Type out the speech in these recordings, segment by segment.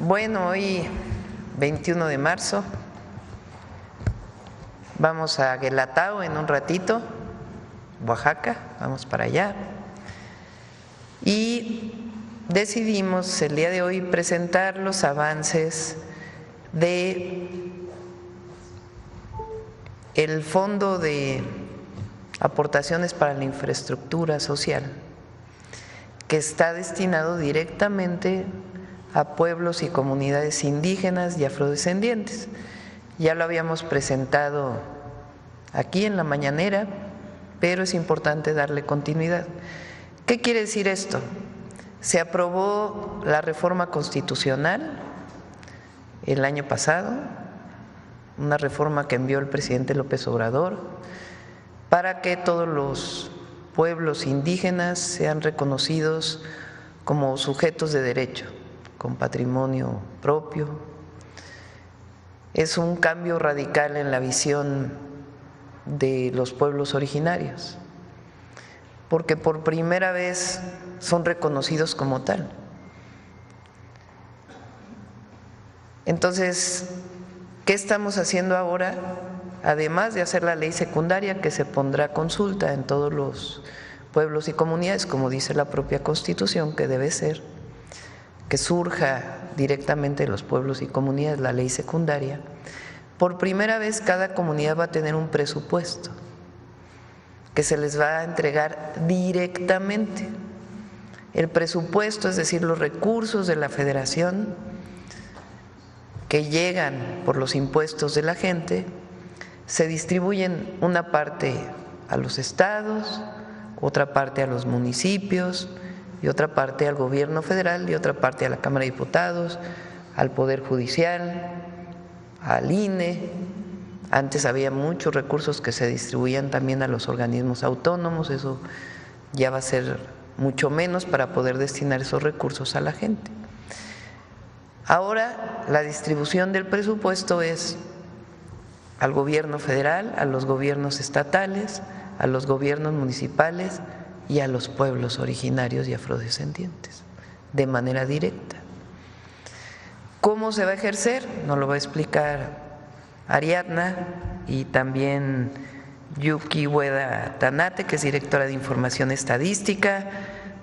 Bueno, hoy 21 de marzo vamos a Guelatao en un ratito, Oaxaca, vamos para allá. Y decidimos el día de hoy presentar los avances de el Fondo de Aportaciones para la Infraestructura Social, que está destinado directamente a pueblos y comunidades indígenas y afrodescendientes. Ya lo habíamos presentado aquí en la mañanera, pero es importante darle continuidad. ¿Qué quiere decir esto? Se aprobó la reforma constitucional el año pasado, una reforma que envió el presidente López Obrador para que todos los pueblos indígenas sean reconocidos como sujetos de derecho, con patrimonio propio. Es un cambio radical en la visión de los pueblos originarios, porque por primera vez son reconocidos como tal. Entonces, ¿qué estamos haciendo ahora? Además de hacer la ley secundaria que se pondrá a consulta en todos los pueblos y comunidades, como dice la propia Constitución que debe ser, que surja directamente de los pueblos y comunidades la ley secundaria, por primera vez cada comunidad va a tener un presupuesto que se les va a entregar directamente. El presupuesto, es decir, los recursos de la federación que llegan por los impuestos de la gente, se distribuyen una parte a los estados, otra parte a los municipios y otra parte al gobierno federal y otra parte a la Cámara de Diputados, al Poder Judicial, al INE. Antes había muchos recursos que se distribuían también a los organismos autónomos, eso ya va a ser mucho menos para poder destinar esos recursos a la gente. Ahora la distribución del presupuesto es al gobierno federal, a los gobiernos estatales, a los gobiernos municipales y a los pueblos originarios y afrodescendientes, de manera directa. ¿Cómo se va a ejercer? Nos lo va a explicar Ariadna y también Yuki Hueda Tanate, que es directora de Información Estadística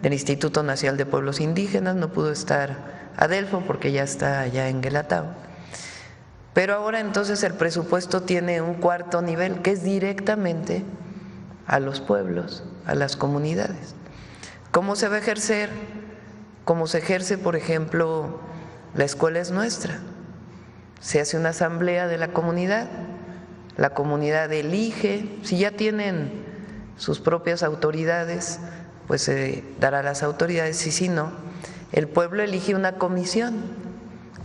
del Instituto Nacional de Pueblos Indígenas. No pudo estar Adelfo porque ya está allá en Guelatao. Pero ahora entonces el presupuesto tiene un cuarto nivel, que es directamente a los pueblos, a las comunidades. ¿Cómo se va a ejercer? Como se ejerce, por ejemplo, la escuela es nuestra. Se hace una asamblea de la comunidad elige, si ya tienen sus propias autoridades, pues se dará a las autoridades, y si no, el pueblo elige una comisión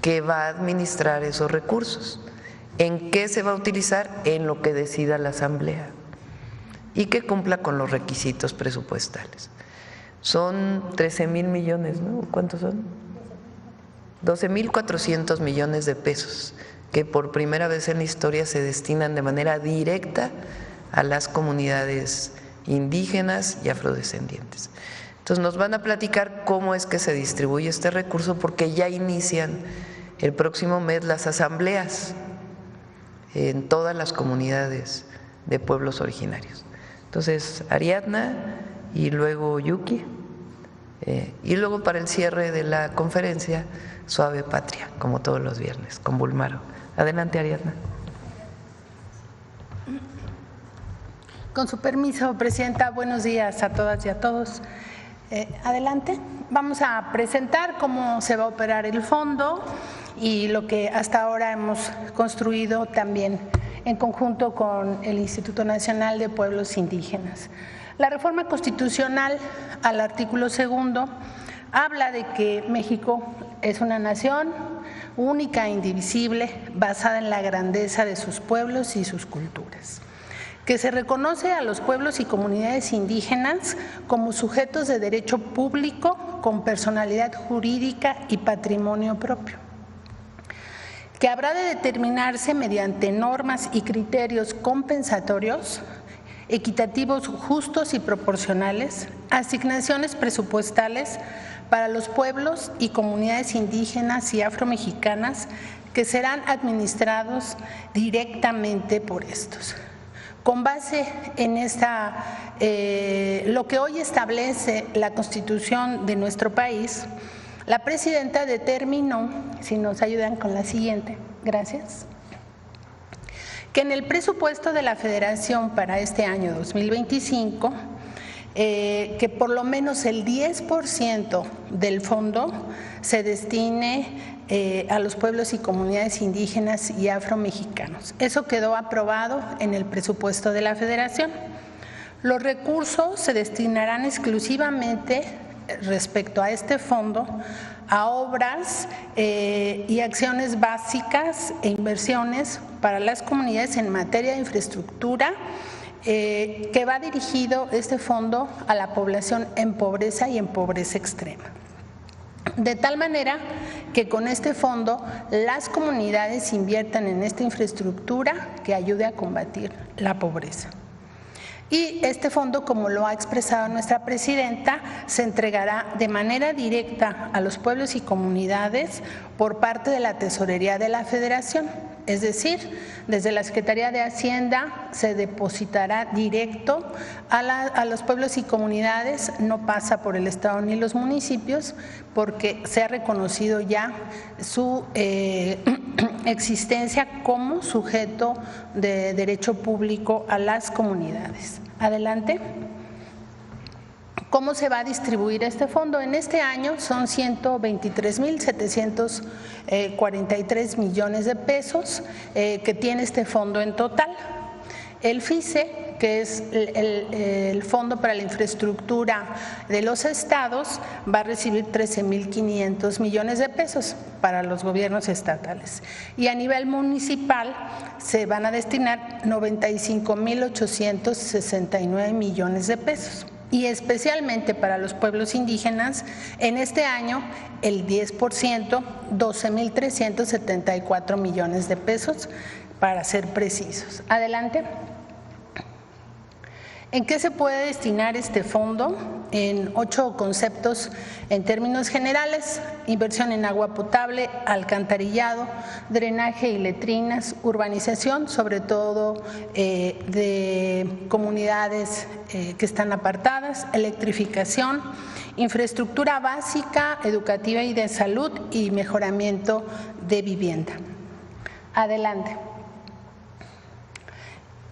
que va a administrar esos recursos. ¿En qué se va a utilizar? En lo que decida la asamblea y que cumpla con los requisitos presupuestales. Son 13,000 millones, ¿no? ¿Cuántos son? 12,400 millones de pesos que por primera vez en la historia se destinan de manera directa a las comunidades indígenas y afrodescendientes. Entonces nos van a platicar cómo es que se distribuye este recurso, porque ya inician el próximo mes las asambleas en todas las comunidades de pueblos originarios. Entonces Ariadna y luego Yuki, y luego para el cierre de la conferencia Suave Patria, como todos los viernes, con Bulmaro. Adelante, Ariadna. Con su permiso, Presidenta, buenos días a todas y a todos. Adelante, vamos a presentar cómo se va a operar el fondo y lo que hasta ahora hemos construido también en conjunto con el Instituto Nacional de Pueblos Indígenas. La reforma constitucional al artículo 2 habla de que México es una nación única e indivisible, basada en la grandeza de sus pueblos y sus culturas, que se reconoce a los pueblos y comunidades indígenas como sujetos de derecho público con personalidad jurídica y patrimonio propio, que habrá de determinarse mediante normas y criterios compensatorios, equitativos, justos y proporcionales, asignaciones presupuestales para los pueblos y comunidades indígenas y afromexicanas que serán administrados directamente por estos. Con base en lo que hoy establece la Constitución de nuestro país, la presidenta determinó, si nos ayudan con la siguiente, gracias, que en el presupuesto de la Federación para este año 2025, que por lo menos el 10% del fondo se destine a los pueblos y comunidades indígenas y afromexicanos. Eso quedó aprobado en el presupuesto de la Federación. Los recursos se destinarán exclusivamente respecto a este fondo a obras y acciones básicas e inversiones para las comunidades en materia de infraestructura, que va dirigido este fondo a la población en pobreza y en pobreza extrema. De tal manera que con este fondo las comunidades inviertan en esta infraestructura que ayude a combatir la pobreza. Y este fondo, como lo ha expresado nuestra presidenta, se entregará de manera directa a los pueblos y comunidades por parte de la Tesorería de la Federación. Es decir, desde la Secretaría de Hacienda se depositará directo a los pueblos y comunidades, no pasa por el Estado ni los municipios, porque se ha reconocido ya su existencia como sujeto de derecho público a las comunidades. Adelante. ¿Cómo se va a distribuir este fondo? En este año son 123,743 millones de pesos que tiene este fondo en total. El FICE, que es el Fondo para la Infraestructura de los estados, va a recibir 13,500 millones de pesos para los gobiernos estatales. Y a nivel municipal se van a destinar 95,869 millones de pesos. Y especialmente para los pueblos indígenas, en este año el 10%, 12,374 millones de pesos, para ser precisos. Adelante. ¿En qué se puede destinar este fondo? En 8 conceptos en términos generales: inversión en agua potable, alcantarillado, drenaje y letrinas, urbanización, sobre todo de comunidades que están apartadas, electrificación, infraestructura básica, educativa y de salud y mejoramiento de vivienda. Adelante.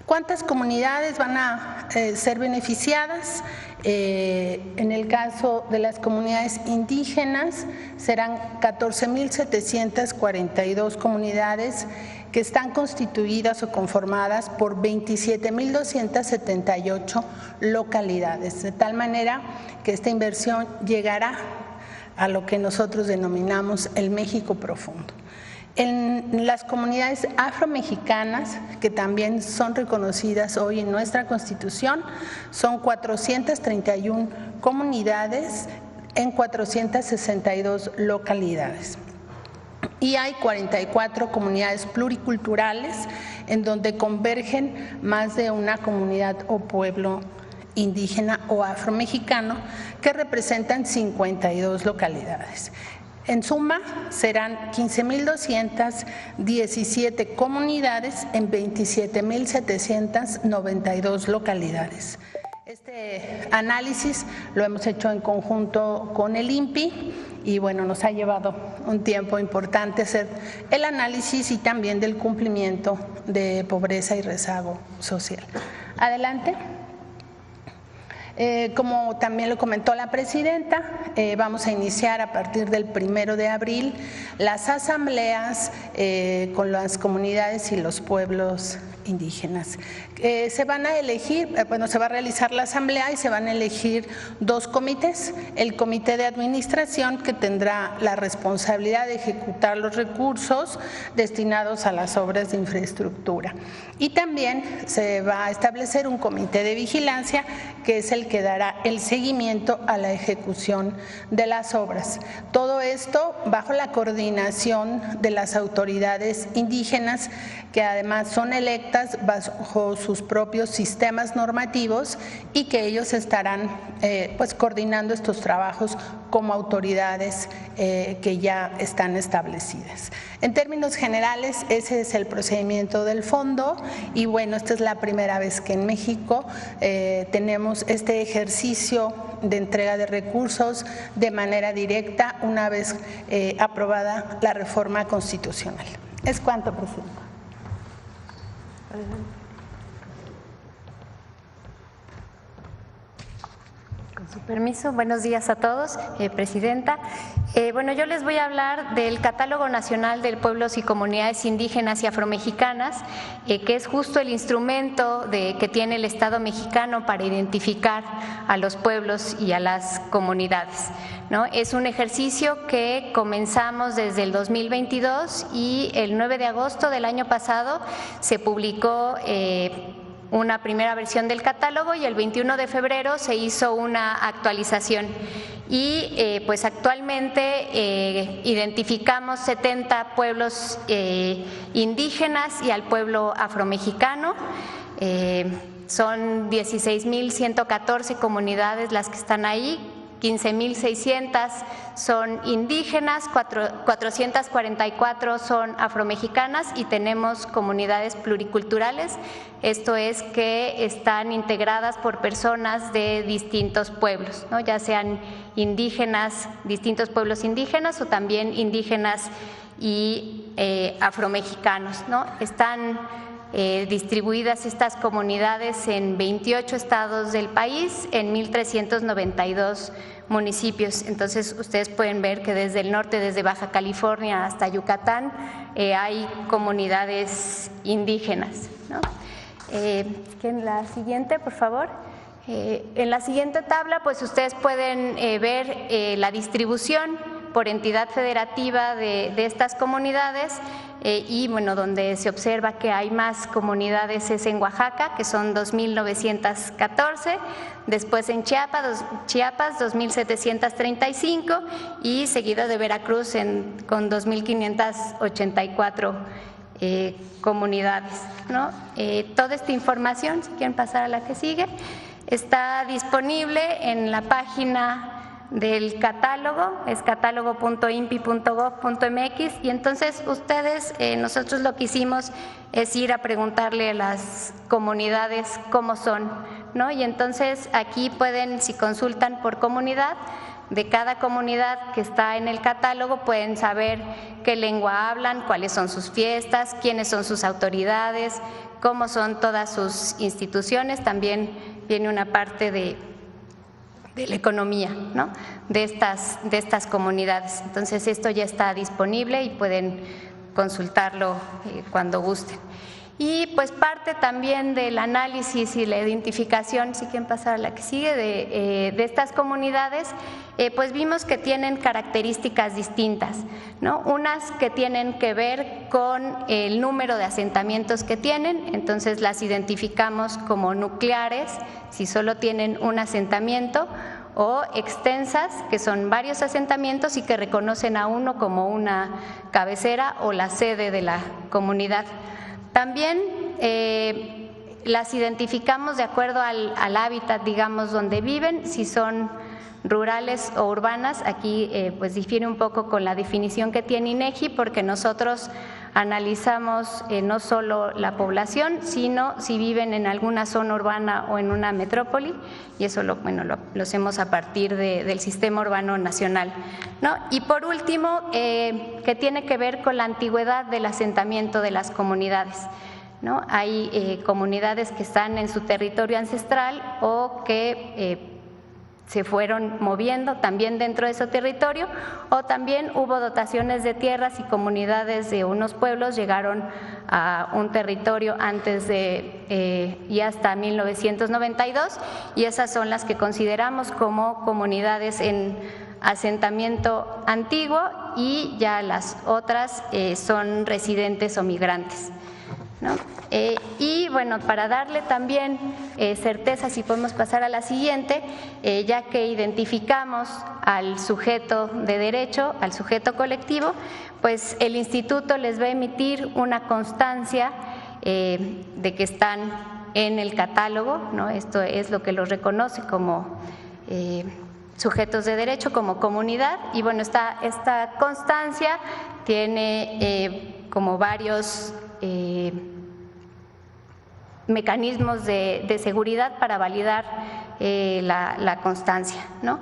¿Cuántas comunidades van a ser beneficiadas? En el caso de las comunidades indígenas serán 14,742 comunidades que están constituidas o conformadas por 27,278 localidades, de tal manera que esta inversión llegará a lo que nosotros denominamos el México profundo. En las comunidades afromexicanas, que también son reconocidas hoy en nuestra Constitución, son 431 comunidades en 462 localidades. Y hay 44 comunidades pluriculturales en donde convergen más de una comunidad o pueblo indígena o afromexicano, que representan 52 localidades. En suma, serán 15,217 comunidades en 27,792 localidades. Este análisis lo hemos hecho en conjunto con el INPI y bueno, nos ha llevado un tiempo importante hacer el análisis y también del cumplimiento de pobreza y rezago social. Adelante. Como también lo comentó la presidenta, vamos a iniciar a partir del 1 de abril las asambleas con las comunidades y los pueblos indígenas. Se van a elegir, se va a realizar la asamblea y se van a elegir 2 comités: el comité de administración, que tendrá la responsabilidad de ejecutar los recursos destinados a las obras de infraestructura, y también se va a establecer un comité de vigilancia, que es el que dará el seguimiento a la ejecución de las obras. Todo esto bajo la coordinación de las autoridades indígenas, que además son electas bajo sus propios sistemas normativos y que ellos estarán coordinando estos trabajos como autoridades que ya están establecidas. En términos generales, ese es el procedimiento del fondo y bueno, esta es la primera vez que en México tenemos este ejercicio de entrega de recursos de manera directa una vez aprobada la reforma constitucional. Es cuanto, Presidenta. Con su permiso, buenos días a todos, Presidenta. Bueno, yo les voy a hablar del Catálogo Nacional de Pueblos y Comunidades Indígenas y Afromexicanas, que es justo el instrumento que tiene el Estado mexicano para identificar a los pueblos y a las comunidades, ¿no? Es un ejercicio que comenzamos desde el 2022 y el 9 de agosto del año pasado se publicó una primera versión del catálogo y el 21 de febrero se hizo una actualización y pues actualmente identificamos 70 pueblos indígenas y al pueblo afromexicano. Son 16.114 comunidades las que están ahí. 15.600 son indígenas, 444 son afromexicanas y tenemos comunidades pluriculturales, esto es que están integradas por personas de distintos pueblos, ¿no? Ya sean indígenas, distintos pueblos indígenas o también indígenas y afromexicanos, ¿no? Están distribuidas estas comunidades en 28 estados del país, en 1.392 municipios. Entonces, ustedes pueden ver que desde el norte, desde Baja California hasta Yucatán, hay comunidades indígenas, ¿no? En la siguiente, por favor. En la siguiente tabla, pues ustedes pueden ver la distribución por entidad federativa de estas comunidades y bueno, donde se observa que hay más comunidades es en Oaxaca, que son 2.914, después en Chiapas 2.735 y seguido de Veracruz con 2.584 comunidades, ¿no? Toda esta información, si quieren pasar a la que sigue, está disponible en la página del catálogo, es catálogo.impi.gov.mx y entonces ustedes, nosotros lo que hicimos es ir a preguntarle a las comunidades cómo son, ¿no? Y entonces aquí pueden, si consultan por comunidad, de cada comunidad que está en el catálogo pueden saber qué lengua hablan, cuáles son sus fiestas, quiénes son sus autoridades, cómo son todas sus instituciones, también viene una parte de la economía, ¿no? de estas comunidades. Entonces, esto ya está disponible y pueden consultarlo cuando gusten. Y pues parte también del análisis y la identificación, si quieren pasar a la que sigue, de estas comunidades, pues vimos que tienen características distintas, ¿no? Unas que tienen que ver con el número de asentamientos que tienen, entonces las identificamos como nucleares, si solo tienen un asentamiento, o extensas, que son varios asentamientos y que reconocen a uno como una cabecera o la sede de la comunidad. También las identificamos de acuerdo al hábitat, digamos, donde viven, si son rurales o urbanas. Aquí pues difiere un poco con la definición que tiene INEGI, porque nosotros analizamos no solo la población, sino si viven en alguna zona urbana o en una metrópoli, y eso lo hacemos a partir del Sistema Urbano Nacional, ¿no? Y por último, que tiene que ver con la antigüedad del asentamiento de las comunidades, ¿no? Hay comunidades que están en su territorio ancestral o que se fueron moviendo también dentro de su territorio, o también hubo dotaciones de tierras y comunidades de unos pueblos llegaron a un territorio antes de y hasta 1992, y esas son las que consideramos como comunidades en asentamiento antiguo, y ya las otras son residentes o migrantes, ¿no? Y bueno, para darle también certeza, si podemos pasar a la siguiente, ya que identificamos al sujeto de derecho, al sujeto colectivo, pues el instituto les va a emitir una constancia de que están en el catálogo, ¿no? Esto es lo que los reconoce como sujetos de derecho como comunidad. Y bueno, esta constancia tiene como varios mecanismos de seguridad para validar la constancia, ¿no?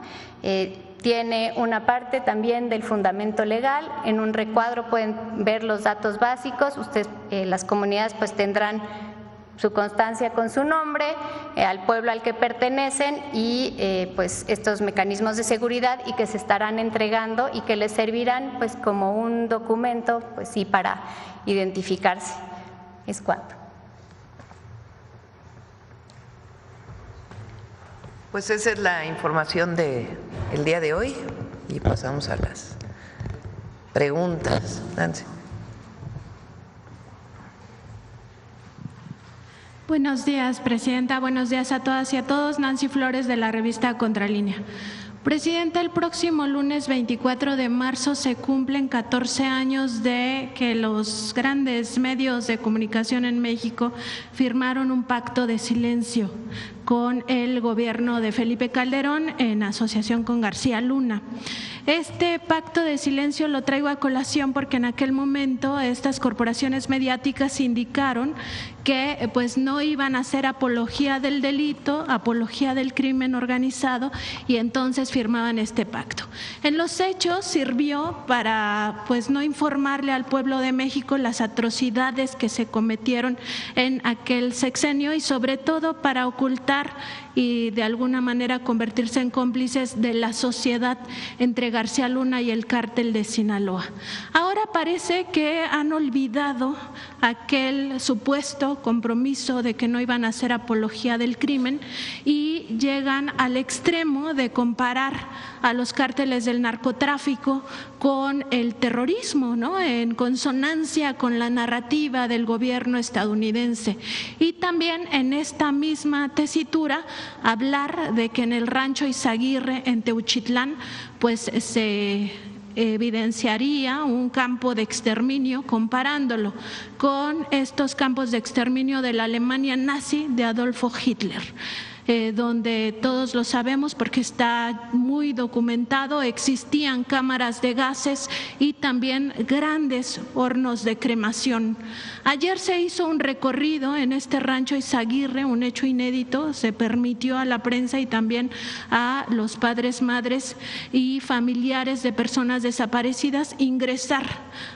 Tiene una parte también del fundamento legal. En un recuadro pueden ver los datos básicos. Ustedes, las comunidades, pues tendrán su constancia con su nombre, al pueblo al que pertenecen y pues estos mecanismos de seguridad, y que se estarán entregando y que les servirán pues como un documento, pues sí, para identificarse. Es cuanto. Pues esa es la información del día de hoy y pasamos a las preguntas. Nancy. Buenos días, Presidenta. Buenos días a todas y a todos. Nancy Flores, de la revista Contralínea. Presidenta, el próximo lunes 24 de marzo se cumplen 14 años de que los grandes medios de comunicación en México firmaron un pacto de silencio con el gobierno de Felipe Calderón en asociación con García Luna. Este pacto de silencio lo traigo a colación porque en aquel momento estas corporaciones mediáticas indicaron que pues no iban a hacer apología del delito, apología del crimen organizado, y entonces firmaban este pacto. En los hechos sirvió para pues no informarle al pueblo de México las atrocidades que se cometieron en aquel sexenio y sobre todo para ocultar y de alguna manera convertirse en cómplices de la sociedad entre García Luna y el cártel de Sinaloa. Ahora parece que han olvidado aquel supuesto compromiso de que no iban a hacer apología del crimen y llegan al extremo de comparar a los cárteles del narcotráfico con el terrorismo, ¿no? En consonancia con la narrativa del gobierno estadounidense. Y también en esta misma tesitura hablar de que en el rancho Izaguirre, en Teuchitlán, pues se evidenciaría un campo de exterminio, comparándolo con estos campos de exterminio de la Alemania nazi de Adolfo Hitler. Donde todos lo sabemos porque está muy documentado, existían cámaras de gases y también grandes hornos de cremación. Ayer se hizo un recorrido en este rancho Izaguirre, un hecho inédito. Se permitió a la prensa y también a los padres, madres y familiares de personas desaparecidas ingresar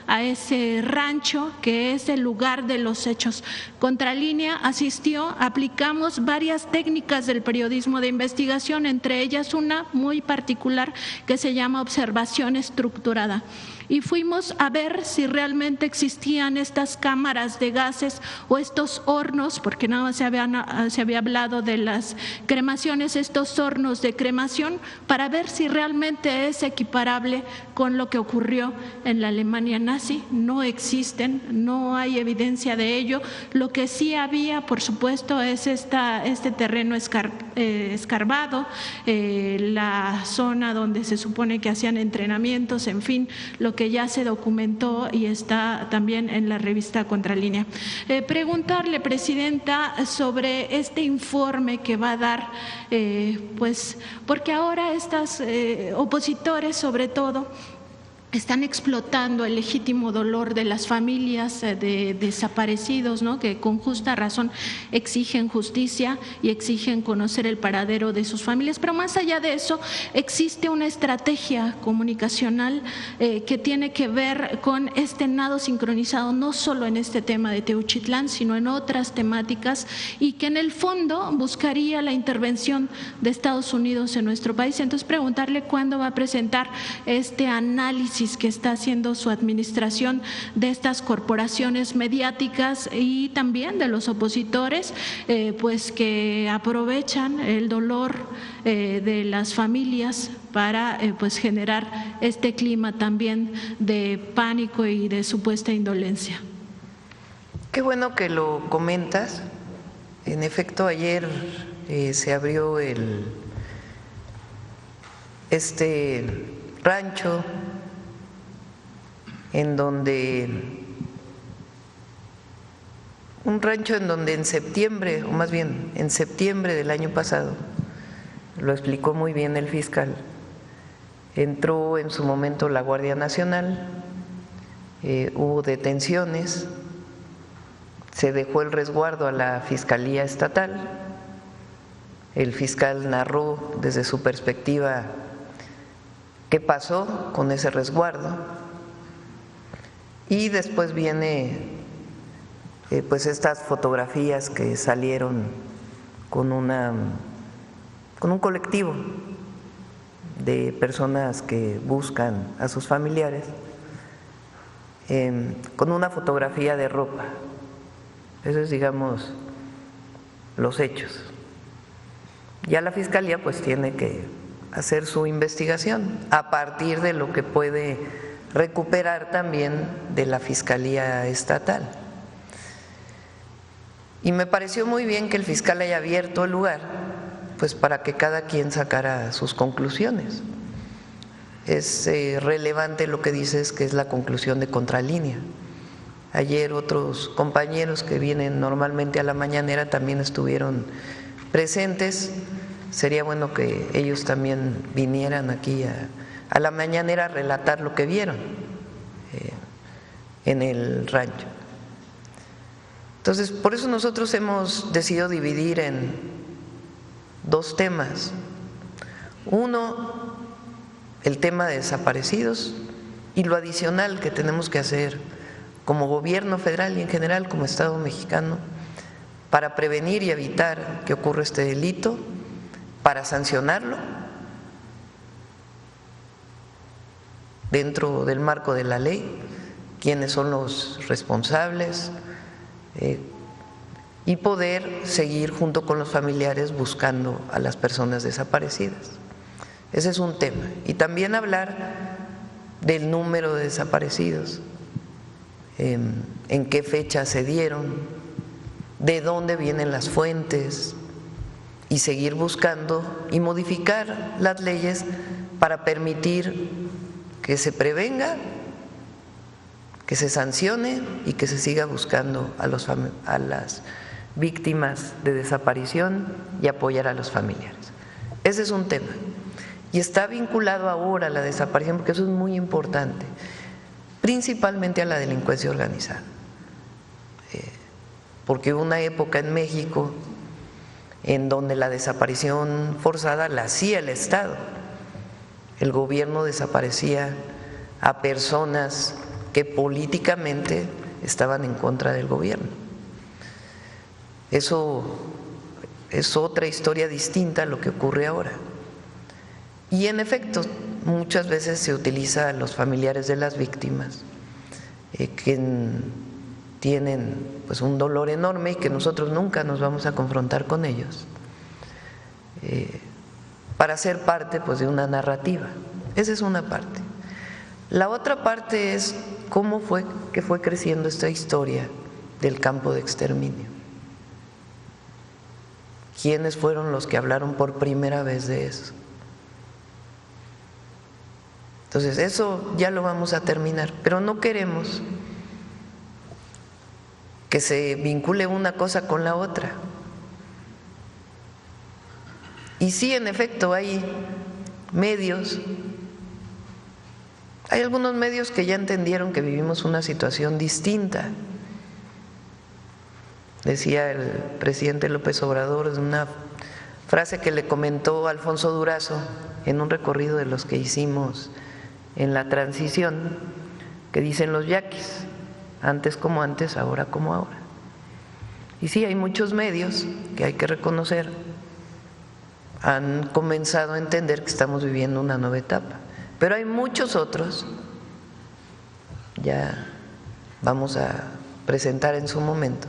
a ese rancho que es el lugar de los hechos. Contralínea asistió, aplicamos varias técnicas del periodismo de investigación, entre ellas una muy particular que se llama observación estructurada. Y fuimos a ver si realmente existían estas cámaras de gases o estos hornos, porque nada más se había hablado de las cremaciones, estos hornos de cremación, para ver si realmente es equiparable con lo que ocurrió en la Alemania nazi. No existen, no hay evidencia de ello. Lo que sí había, por supuesto, es este terreno escarbado, la zona donde se supone que hacían entrenamientos, en fin, lo que ya se documentó y está también en la revista Contralínea. Preguntarle, Presidenta, sobre este informe que va a dar, pues porque ahora estos opositores, sobre todo, están explotando el legítimo dolor de las familias de desaparecidos, ¿no? Que con justa razón exigen justicia y exigen conocer el paradero de sus familias. Pero más allá de eso, existe una estrategia comunicacional que tiene que ver con este nado sincronizado, no solo en este tema de Teuchitlán, sino en otras temáticas, y que en el fondo buscaría la intervención de Estados Unidos en nuestro país. Entonces, preguntarle cuándo va a presentar este análisis que está haciendo su administración de estas corporaciones mediáticas y también de los opositores, pues que aprovechan el dolor de las familias para pues generar este clima también de pánico y de supuesta indolencia. Qué bueno que lo comentas. En efecto, ayer se abrió este rancho en donde en septiembre, o más bien en septiembre del año pasado, lo explicó muy bien el fiscal. Entró en su momento la Guardia Nacional, hubo detenciones, se dejó el resguardo a la Fiscalía Estatal, el fiscal narró desde su perspectiva qué pasó con ese resguardo y después viene pues estas fotografías que salieron con un colectivo de personas que buscan a sus familiares, con una fotografía de ropa. Eso es, digamos, los hechos. Ya la Fiscalía pues tiene que hacer su investigación a partir de lo que puede recuperar también de la Fiscalía Estatal. Y me pareció muy bien que el fiscal haya abierto el lugar pues para que cada quien sacara sus conclusiones. Es relevante lo que dices, que es la conclusión de Contralínea. Ayer otros compañeros que vienen normalmente a la mañanera también estuvieron presentes. Sería bueno que ellos también vinieran aquí a la mañanera a relatar lo que vieron en el rancho. Entonces, por eso nosotros hemos decidido dividir en dos temas. Uno, el tema de desaparecidos y lo adicional que tenemos que hacer como gobierno federal y en general como Estado mexicano para prevenir y evitar que ocurra este delito, para sancionarlo dentro del marco de la ley, quiénes son los responsables, y poder seguir junto con los familiares buscando a las personas desaparecidas. Ese es un tema. Y también hablar del número de desaparecidos, en qué fecha se dieron, de dónde vienen las fuentes, y seguir buscando y modificar las leyes para permitir que se prevenga, que se sancione y que se siga buscando a las víctimas de desaparición y apoyar a los familiares. Ese es un tema y está vinculado ahora a la desaparición, porque eso es muy importante, principalmente a la delincuencia organizada, porque hubo una época en México en donde la desaparición forzada la hacía el Estado. El gobierno desaparecía a personas que políticamente estaban en contra del gobierno. Eso es otra historia distinta a lo que ocurre ahora. Y en efecto, muchas veces se utiliza a los familiares de las víctimas que tienen pues un dolor enorme y que nosotros nunca nos vamos a confrontar con ellos, para ser parte pues de una narrativa. Esa es una parte. La otra parte es cómo fue que fue creciendo esta historia del campo de exterminio. ¿Quiénes fueron los que hablaron por primera vez de eso? Entonces, eso ya lo vamos a terminar, pero no queremos que se vincule una cosa con la otra. Y sí, en efecto, hay medios, hay algunos medios que ya entendieron que vivimos una situación distinta. Decía el presidente López Obrador en una frase que le comentó Alfonso Durazo en un recorrido de los que hicimos en la transición, que dicen los yaquis: antes como antes, ahora como ahora. Y sí, hay muchos medios que hay que reconocer, han comenzado a entender que estamos viviendo una nueva etapa, pero hay muchos otros, ya vamos a presentar en su momento,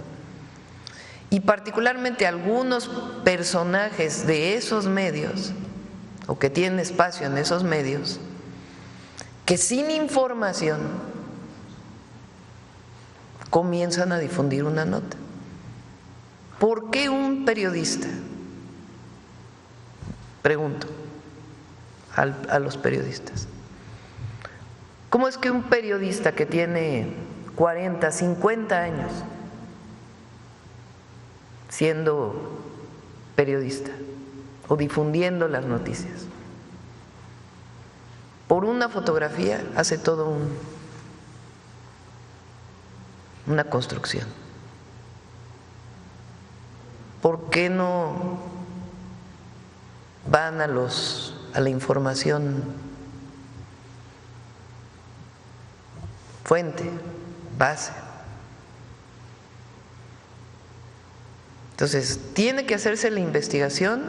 y particularmente algunos personajes de esos medios, o que tienen espacio en esos medios, que sin información comienzan a difundir una nota. ¿Por qué un periodista? Pregunto a los periodistas. ¿Cómo es que un periodista que tiene 40, 50 años siendo periodista, o difundiendo las noticias. Por una fotografía hace todo una construcción. ¿Por qué no van a la información fuente, base? Entonces, tiene que hacerse la investigación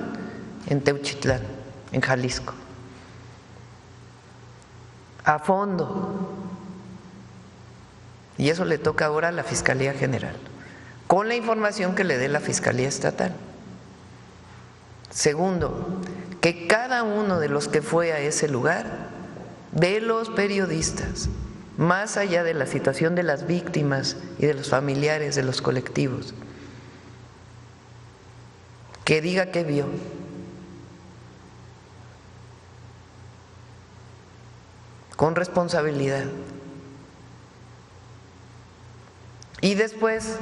en Teuchitlán, en Jalisco, a fondo. Y eso le toca ahora a la Fiscalía General, con la información que le dé la Fiscalía Estatal. Segundo, que cada uno de los que fue a ese lugar, de los periodistas, más allá de la situación de las víctimas y de los familiares de los colectivos, que diga qué vio. Con responsabilidad. Y después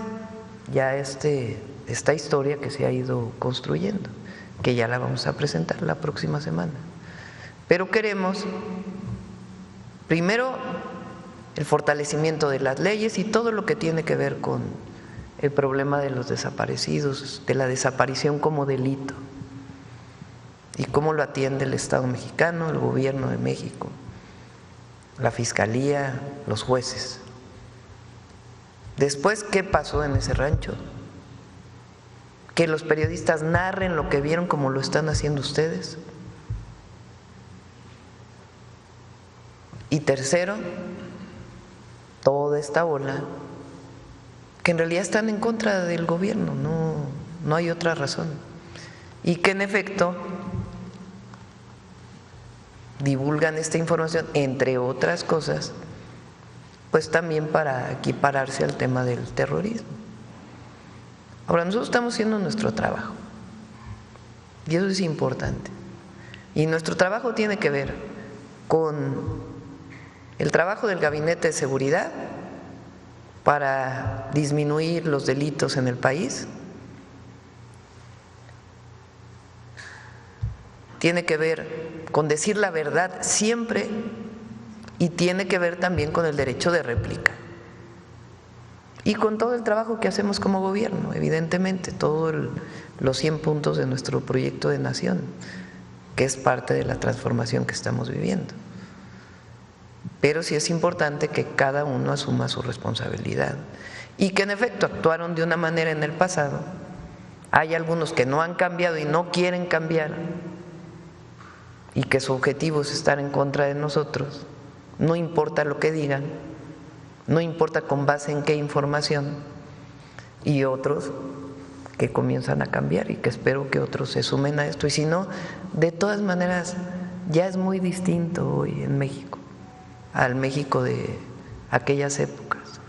ya esta historia que se ha ido construyendo, que ya la vamos a presentar la próxima semana. Pero queremos, primero, el fortalecimiento de las leyes y todo lo que tiene que ver con el problema de los desaparecidos, de la desaparición como delito, y cómo lo atiende el Estado mexicano, el Gobierno de México, la Fiscalía, los jueces. Después, ¿qué pasó en ese rancho? Que los periodistas narren lo que vieron como lo están haciendo ustedes. Y tercero, toda esta ola que en realidad están en contra del gobierno, no hay otra razón. Y que en efecto divulgan esta información, entre otras cosas, pues también para equipararse al tema del terrorismo. Ahora, nosotros estamos haciendo nuestro trabajo y eso es importante. Y nuestro trabajo tiene que ver con el trabajo del Gabinete de Seguridad para disminuir los delitos en el país. Tiene que ver con decir la verdad siempre y tiene que ver también con el derecho de réplica. Y con todo el trabajo que hacemos como gobierno, evidentemente, todos los 100 puntos de nuestro proyecto de nación, que es parte de la transformación que estamos viviendo. Pero sí es importante que cada uno asuma su responsabilidad y que en efecto actuaron de una manera en el pasado. Hay algunos que no han cambiado y no quieren cambiar y que su objetivo es estar en contra de nosotros, no importa lo que digan, no importa con base en qué información, y otros que comienzan a cambiar y que espero que otros se sumen a esto. Y si no, de todas maneras ya es muy distinto hoy en México al México de aquellas épocas,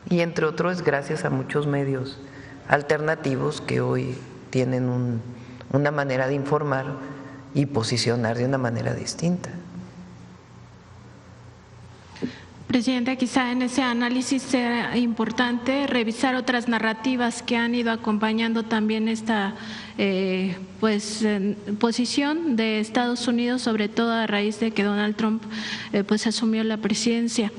y entre otros gracias a muchos medios alternativos que hoy tienen una manera de informar y posicionar de una manera distinta. Presidenta, quizá en ese análisis sea importante revisar otras narrativas que han ido acompañando también esta posición de Estados Unidos, sobre todo a raíz de que Donald Trump asumió la presidencia.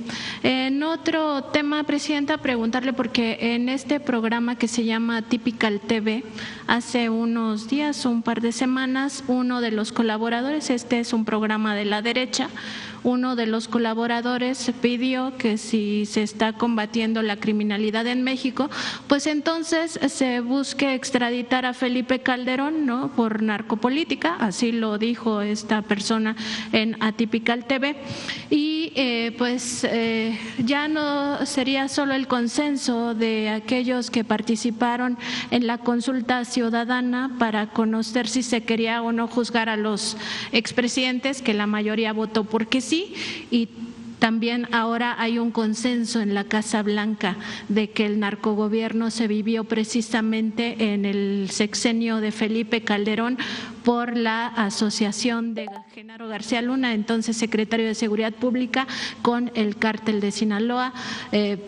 En otro tema, Presidenta, preguntarle, porque en este programa que se llama Typical TV, hace unos días, un par de semanas, uno de los colaboradores, este es un programa de la derecha, uno de los colaboradores pidió que si se está combatiendo la criminalidad en México, pues entonces se busque extraditar a Felipe Calderón, ¿no?, por narcopolítica, así lo dijo esta persona en Atypical TV. Y ya no sería solo el consenso de aquellos que participaron en la consulta ciudadana para conocer si se quería o no juzgar a los expresidentes, que la mayoría votó porque sí, y también ahora hay un consenso en la Casa Blanca de que el narcogobierno se vivió precisamente en el sexenio de Felipe Calderón por la asociación de Genaro García Luna, entonces secretario de Seguridad Pública, con el cártel de Sinaloa.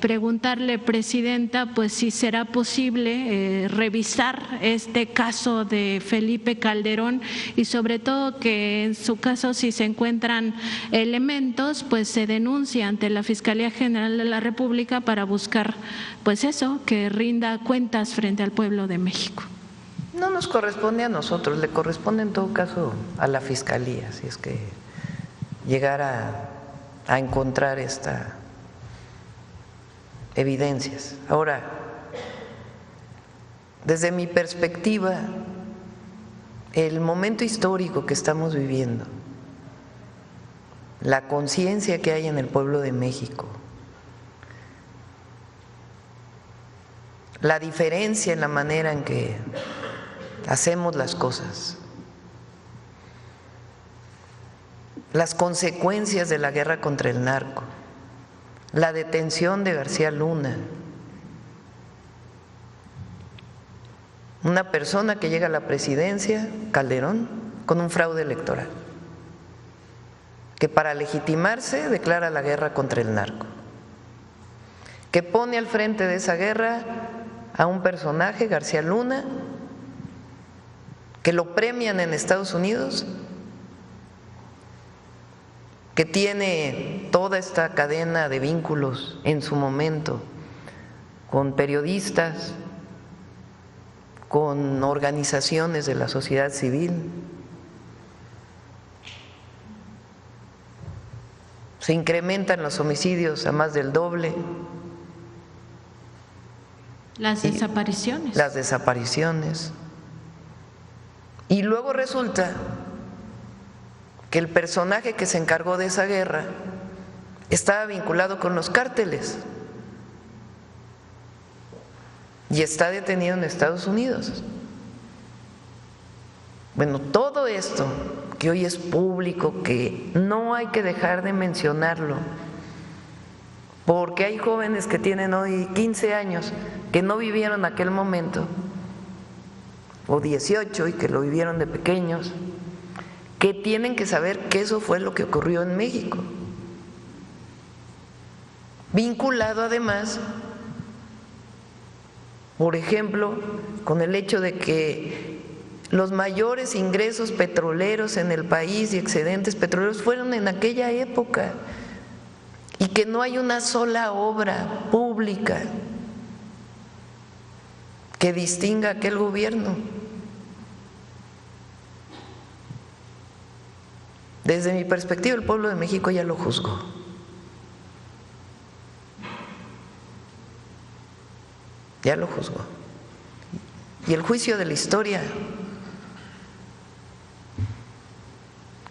Preguntarle, presidenta, pues si será posible revisar este caso de Felipe Calderón y sobre todo que en su caso, si se encuentran elementos, pues se denuncie ante la Fiscalía General de la República para buscar, pues eso, que rinda cuentas frente al pueblo de México. No nos corresponde a nosotros, le corresponde en todo caso a la Fiscalía, si es que llegara a encontrar estas evidencias. Ahora, desde mi perspectiva, el momento histórico que estamos viviendo, la conciencia que hay en el pueblo de México, la diferencia en la manera en que hacemos las cosas, las consecuencias de la guerra contra el narco, la detención de García Luna, una persona que llega a la presidencia, Calderón, con un fraude electoral, que para legitimarse declara la guerra contra el narco, que pone al frente de esa guerra a un personaje, García Luna, que lo premian en Estados Unidos, que tiene toda esta cadena de vínculos en su momento con periodistas, con organizaciones de la sociedad civil. Se incrementan los homicidios a más del doble. Las desapariciones. Las desapariciones. Y luego resulta que el personaje que se encargó de esa guerra estaba vinculado con los cárteles y está detenido en Estados Unidos. Bueno, todo esto que hoy es público, que no hay que dejar de mencionarlo, porque hay jóvenes que tienen hoy 15 años que no vivieron aquel momento, o 18 y que lo vivieron de pequeños, que tienen que saber que eso fue lo que ocurrió en México, vinculado además, por ejemplo, con el hecho de que los mayores ingresos petroleros en el país y excedentes petroleros fueron en aquella época y que no hay una sola obra pública que distinga a aquel gobierno. Desde mi perspectiva, el pueblo de México ya lo juzgó. Ya lo juzgó. Y el juicio de la historia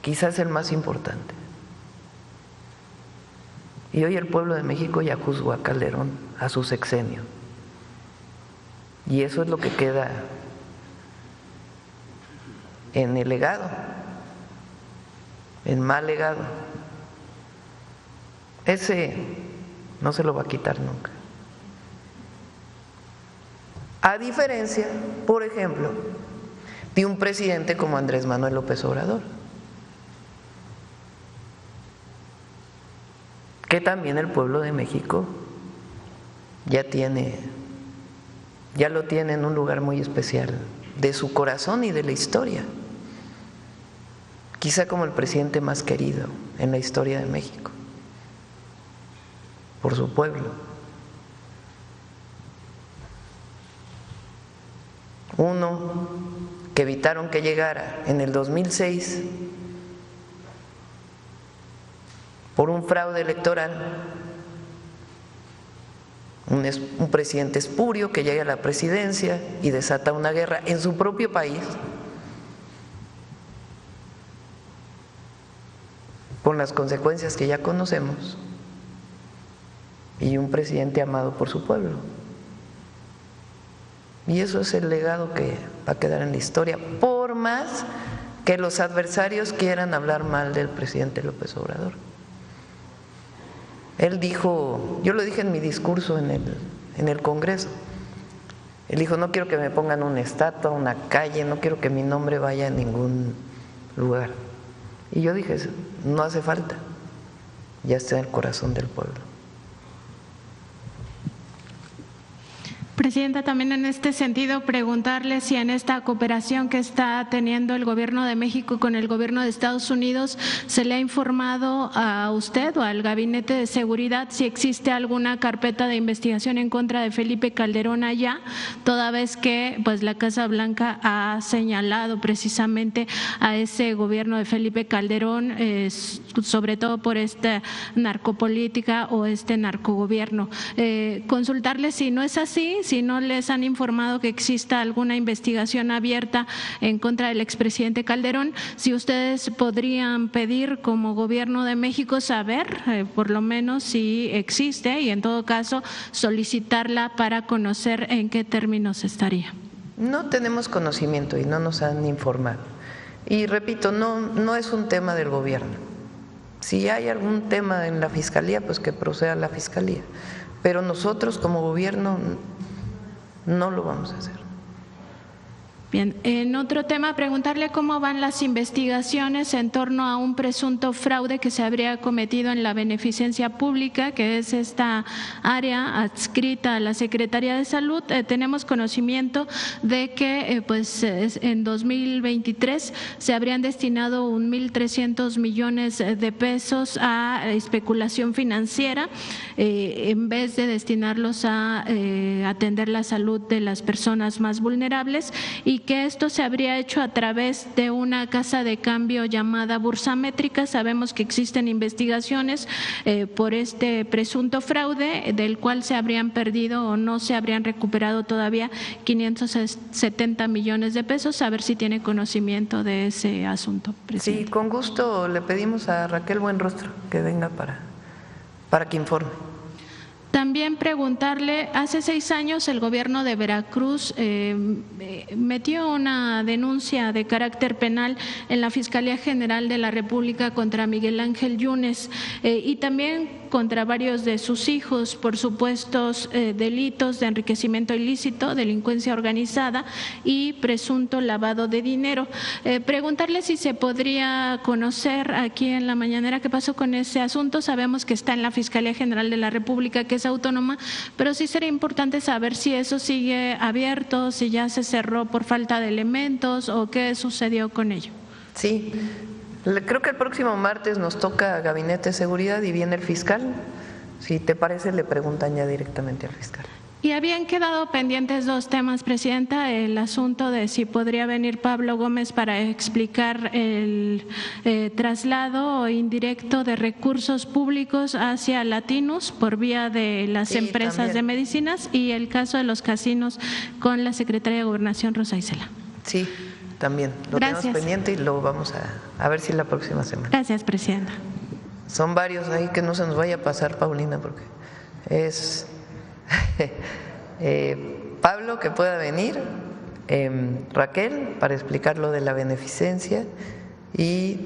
quizás el más importante. Y hoy el pueblo de México ya juzgó a Calderón, a su sexenio. Y eso es lo que queda en el legado, en mal legado. Ese no se lo va a quitar nunca. A diferencia, por ejemplo, de un presidente como Andrés Manuel López Obrador, que también el pueblo de México ya lo tiene en un lugar muy especial de su corazón y de la historia, quizá como el presidente más querido en la historia de México, por su pueblo. Uno que evitaron que llegara en el 2006 por un fraude electoral, un presidente espurio que llega a la presidencia y desata una guerra en su propio país, con las consecuencias que ya conocemos, y un presidente amado por su pueblo. Y eso es el legado que va a quedar en la historia, por más que los adversarios quieran hablar mal del presidente López Obrador. Él dijo, yo lo dije en mi discurso en el Congreso, Él dijo, no quiero que me pongan una estatua, una calle, no quiero que mi nombre vaya a ningún lugar. Y yo dije, no hace falta, ya está en el corazón del pueblo. Presidenta, también en este sentido preguntarle si en esta cooperación que está teniendo el Gobierno de México con el Gobierno de Estados Unidos se le ha informado a usted o al Gabinete de Seguridad si existe alguna carpeta de investigación en contra de Felipe Calderón allá, toda vez que pues la Casa Blanca ha señalado precisamente a ese gobierno de Felipe Calderón, sobre todo por esta narcopolítica o este narcogobierno. Consultarle si no es así, si no les han informado que exista alguna investigación abierta en contra del expresidente Calderón, si ustedes podrían pedir como Gobierno de México saber por lo menos si existe y en todo caso solicitarla para conocer en qué términos estaría. No tenemos conocimiento y no nos han informado. Y repito, no es un tema del gobierno. Si hay algún tema en la Fiscalía, pues que proceda a la Fiscalía. Pero nosotros como gobierno no lo vamos a hacer. Bien, en otro tema, preguntarle cómo van las investigaciones en torno a un presunto fraude que se habría cometido en la beneficencia pública, que es esta área adscrita a la Secretaría de Salud. Tenemos conocimiento de que en 2023 se habrían destinado 1.300 millones de pesos a especulación financiera en vez de destinarlos a atender la salud de las personas más vulnerables, y que esto se habría hecho a través de una casa de cambio llamada Bursamétrica. Sabemos que existen investigaciones por este presunto fraude, del cual se habrían perdido o no se habrían recuperado todavía 570 millones de pesos. A ver si tiene conocimiento de ese asunto, presidente. Sí, con gusto le pedimos a Raquel Buenrostro que venga para que informe. También preguntarle, hace 6 años el gobierno de Veracruz metió una denuncia de carácter penal en la Fiscalía General de la República contra Miguel Ángel Yunes y también contra varios de sus hijos por supuestos delitos de enriquecimiento ilícito, delincuencia organizada y presunto lavado de dinero. Preguntarle si se podría conocer aquí en la mañanera qué pasó con ese asunto. Sabemos que está en la Fiscalía General de la República, que es autónoma, pero sí sería importante saber si eso sigue abierto, si ya se cerró por falta de elementos o qué sucedió con ello. Sí, creo que el próximo martes nos toca Gabinete de Seguridad y viene el fiscal. Si te parece, le preguntan ya directamente al fiscal. Y habían quedado pendientes 2 temas, presidenta, el asunto de si podría venir Pablo Gómez para explicar el traslado indirecto de recursos públicos hacia Latinus por vía de las empresas también de medicinas, y el caso de los casinos con la Secretaria de Gobernación, Rosa Isela. Sí, también lo tenemos pendiente y lo vamos a ver si la próxima semana. Gracias, presidenta. Son varios ahí, que no se nos vaya a pasar, Paulina, porque es Pablo, que pueda venir, Raquel, para explicar lo de la beneficencia, y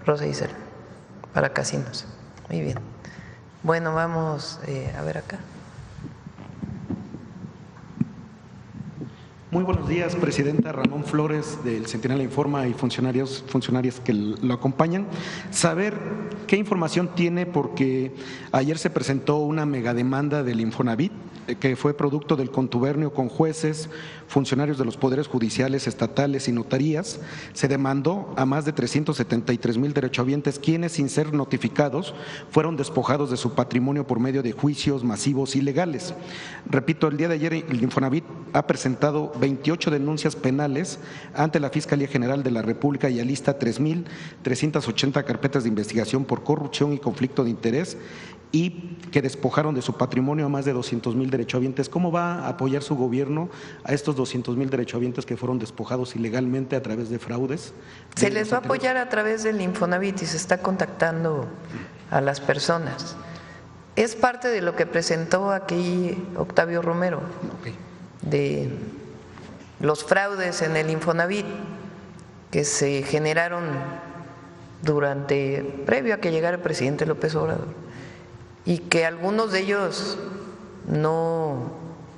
Rosa Isela para casinos. Muy bien. Bueno, vamos a ver acá. Muy buenos días, presidenta. Ramón Flores del Centinela Informa y funcionarias que lo acompañan. Saber qué información tiene, porque ayer se presentó una megademanda del Infonavit que fue producto del contubernio con jueces, funcionarios de los poderes judiciales, estatales y notarías. Se demandó a más de 373,000 derechohabientes, quienes, sin ser notificados, fueron despojados de su patrimonio por medio de juicios masivos ilegales. Repito, el día de ayer el Infonavit ha presentado 28 denuncias penales ante la Fiscalía General de la República y alista 3.380 carpetas de investigación por corrupción y conflicto de interés, y que despojaron de su patrimonio a más de 200,000 derechohabientes. ¿Cómo va a apoyar su gobierno a estos 200,000 derechohabientes que fueron despojados ilegalmente a través de fraudes? Se les va a apoyar a través del Infonavit y se está contactando a las personas. Es parte de lo que presentó aquí Octavio Romero, de los fraudes en el Infonavit que se generaron previo a que llegara el presidente López Obrador, y que algunos de ellos no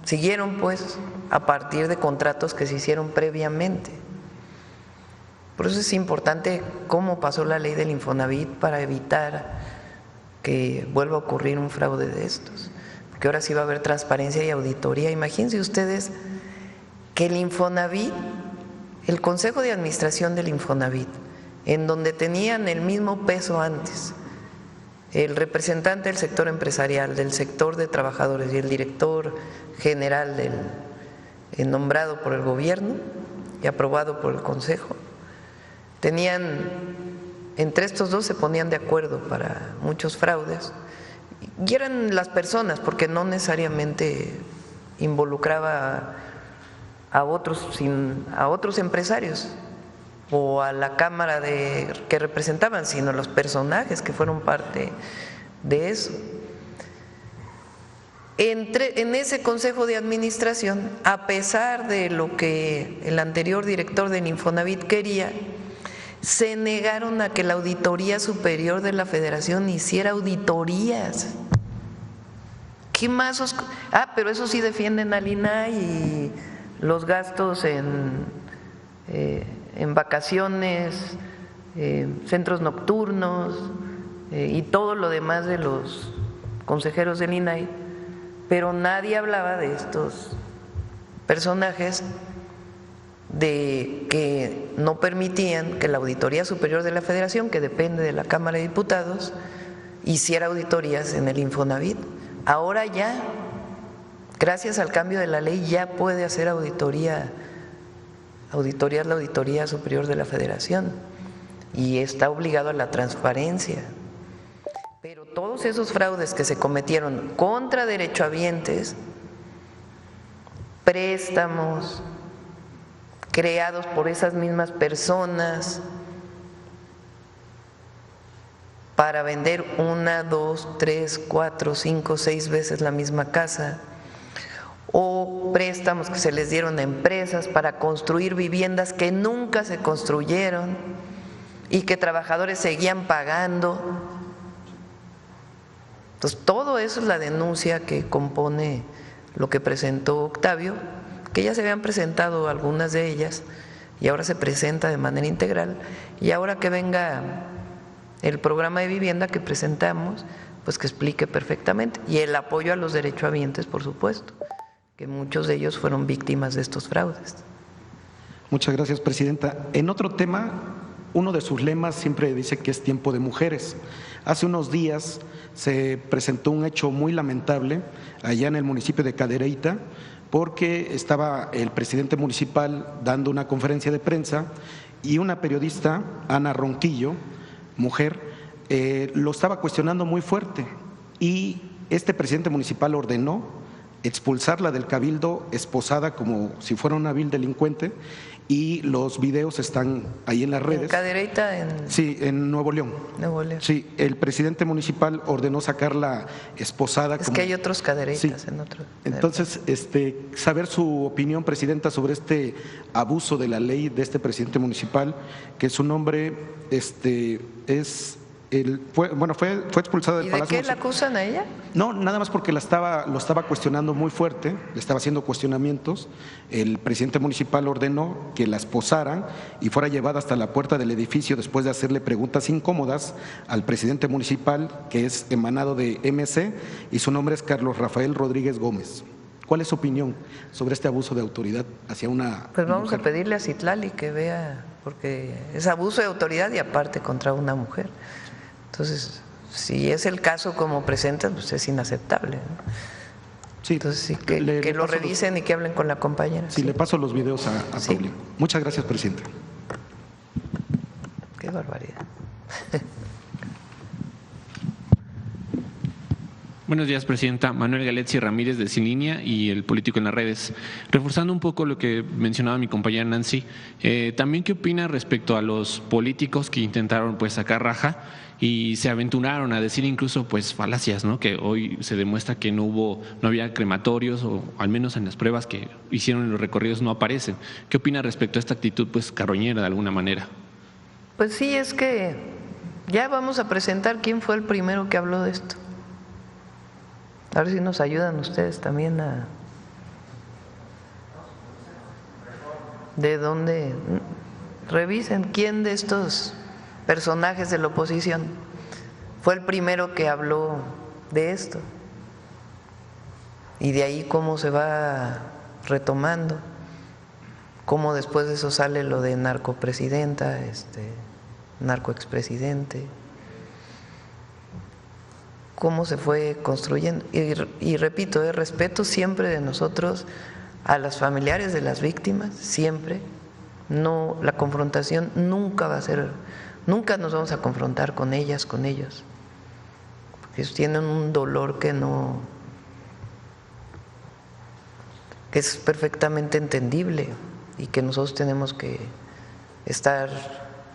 siguieron pues a partir de contratos que se hicieron previamente. Por eso es importante cómo pasó la ley del Infonavit para evitar que vuelva a ocurrir un fraude de estos, porque ahora sí va a haber transparencia y auditoría. Imagínense ustedes que el Infonavit, el Consejo de Administración del Infonavit, en donde tenían el mismo peso antes el representante del sector empresarial, del sector de trabajadores y el director general nombrado por el gobierno y aprobado por el Consejo, entre estos dos se ponían de acuerdo para muchos fraudes, y eran las personas, porque no necesariamente involucraba a otros empresarios o a la Cámara que representaban, sino los personajes que fueron parte de eso. En ese Consejo de Administración, a pesar de lo que el anterior director del Infonavit quería, se negaron a que la Auditoría Superior de la Federación hiciera auditorías. ¿Qué más? Pero eso sí defienden al INAI y los gastos en vacaciones, centros nocturnos y todo lo demás de los consejeros del INAI, pero nadie hablaba de estos personajes de que no permitían que la Auditoría Superior de la Federación, que depende de la Cámara de Diputados, hiciera auditorías en el Infonavit. Ahora ya, gracias al cambio de la ley, ya puede hacer auditorías la Auditoría Superior de la Federación y está obligado a la transparencia. Pero todos esos fraudes que se cometieron contra derechohabientes, préstamos creados por esas mismas personas para vender 1, 2, 3, 4, 5, 6 veces la misma casa, o préstamos que se les dieron a empresas para construir viviendas que nunca se construyeron y que trabajadores seguían pagando. Entonces, todo eso es la denuncia que compone lo que presentó Octavio, que ya se habían presentado algunas de ellas y ahora se presenta de manera integral, y ahora que venga el programa de vivienda que presentamos, pues que explique perfectamente, y el apoyo a los derechohabientes, por supuesto, que muchos de ellos fueron víctimas de estos fraudes. Muchas gracias, presidenta. En otro tema, uno de sus lemas siempre dice que es tiempo de mujeres. Hace unos días se presentó un hecho muy lamentable allá en el municipio de Cadereyta, porque estaba el presidente municipal dando una conferencia de prensa y una periodista, Ana Ronquillo, mujer, lo estaba cuestionando muy fuerte, y este presidente municipal ordenó expulsarla del cabildo esposada como si fuera una vil delincuente, y los videos están ahí en las redes. ¿En Cadereyta? Sí, en Nuevo León. Nuevo León. Sí, el presidente municipal ordenó sacarla esposada. Es que hay otros Cadereytas, sí. En otro. Entonces, saber su opinión, presidenta, sobre este abuso de la ley de este presidente municipal, que su nombre fue expulsada del Palacio. ¿Y de qué la acusan a ella? No, nada más porque lo estaba cuestionando muy fuerte, le estaba haciendo cuestionamientos. El presidente municipal ordenó que la esposaran y fuera llevada hasta la puerta del edificio después de hacerle preguntas incómodas al presidente municipal, que es emanado de MC, y su nombre es Carlos Rafael Rodríguez Gómez. ¿Cuál es su opinión sobre este abuso de autoridad hacia una Pues vamos mujer? a pedirle a Citlali que vea, porque es abuso de autoridad y aparte contra una mujer. Entonces, si es el caso como presenta, pues es inaceptable, ¿no? Sí, entonces sí, que lo revisen y que hablen con la compañera. Sí, le paso los videos a Sí. Paulina. Muchas gracias, presidente. Qué barbaridad. Buenos días, presidenta. Manuel Galetzi Ramírez, de Sin Línea y El Político en las Redes. Reforzando un poco lo que mencionaba mi compañera Nancy, también qué opina respecto a los políticos que intentaron pues sacar raja y se aventuraron a decir incluso pues falacias, ¿no? Que hoy se demuestra que no había crematorios, o al menos en las pruebas que hicieron en los recorridos no aparecen. ¿Qué opina respecto a esta actitud pues carroñera de alguna manera? Pues sí, es que ya vamos a presentar quién fue el primero que habló de esto. A ver si nos ayudan ustedes también a ¿De dónde? Revisen quién de estos personajes de la oposición fue el primero que habló de esto. Y de ahí cómo se va retomando, cómo después de eso sale lo de narcopresidenta, narcoexpresidente, cómo se fue construyendo. Y repito, respeto siempre de nosotros a las familiares de las víctimas, siempre. No, la confrontación nunca va a ser, nunca nos vamos a confrontar con ellas, con ellos, porque ellos tienen un dolor que es perfectamente entendible y que nosotros tenemos que estar